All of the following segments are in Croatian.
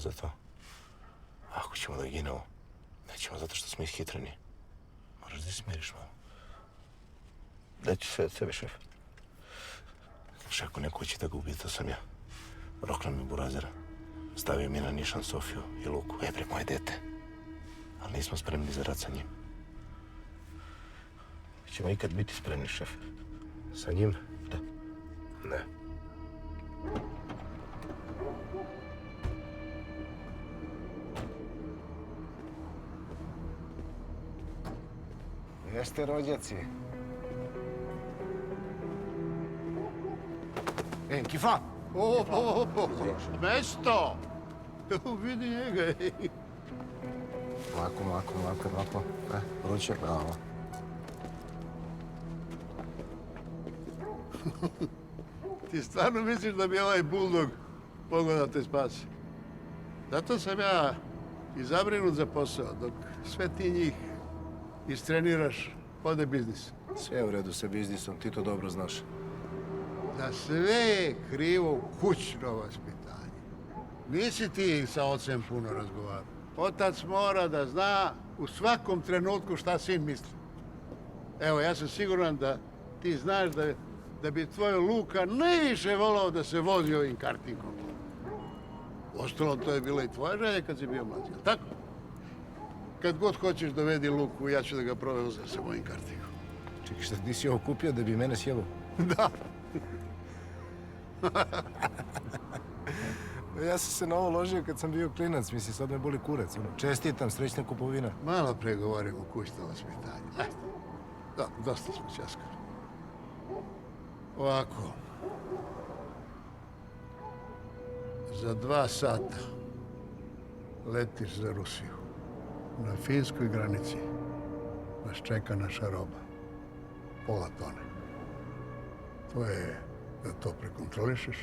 za to. Ako ćemo da ginemo, nećemo zato što smo ishitreni. Moraš da smiriš malo. Daću sve od sebe, šef. Ako neko će da ga ubije, to sam ja. Roklan mi burazera. Stavio mi na nišan Sofiju i Luku. Bre, moje dete. Ali nismo spremni za rad sa njim. Ćemo ikad biti spremni, šef. Sa njim? Da. Ne. Jeste rođaci. Kifa! Mesto! Vidi njega. Lako. Ručak, bravo. Ti stvarno misliš da bi ovaj buldog mogao da te spasi? Zato sam ja i zabrinut za posao, dok sve ti njih istreniraš, ode biznis. Sve je u redu sa biznisom, ti to dobro znaš. Za sve je krivo kućno vaspitanje. Nisi ti sa ocem puno razgovarao. Otac mora da zna u svakom trenutku šta sin misli. Evo, ja sam siguran da ti znaš da bi tvoj Luka najviše volao da se vozi ovim kartingom. Ostalo, to je bila i tvoja želja kad si bio mlađi, jel tako? Kad god hoćeš dovedi Luku, ja ću da ga provozem sa mojim kartingom. Čekaj, šta ti si ovo kupio da bi mene sjelo? Da. Ja sam se na ovo ložio kad sam bio klinac, mislim, sad me boli kurac. Čestitam, srećna kupovina. Malo pregovorimo o kućnom vaspitanju. Ajde. Dobro, dosta smo ćaskali. Ovako. Za 2 sata letiš za Rusiju. Na finskoj granici nas čeka naša roba. Pola tone. To je da to prekontrolišeš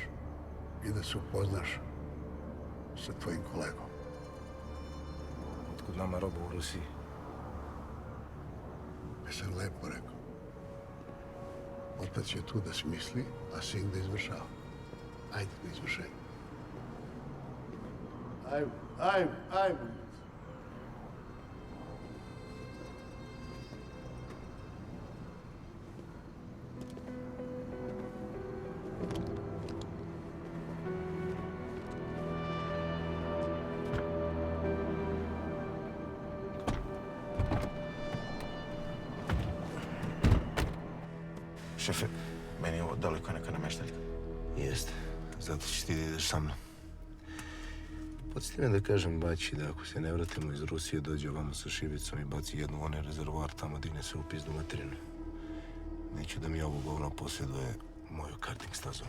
i da se upoznaš sa tvojim kolegom. Otkud nama roba u Rusiji? Jesam lepo rekao. Otac je tu da smisli, a sin da izvršava. Ajde da izvršaj. Ajmo. Šefe, meni je ovo daleko neka nameštaljka. Jeste. Zato ćeš ti da ideš sa mnom. Podsjeti me da kažem Baći da ako se ne vratimo iz Rusije, dođe ovamo sa šibicom i baci jednu u onaj rezervoar tamo, digne se u pizdu materinu. Neću da mi ovo govno posjeduje moju karting stazu.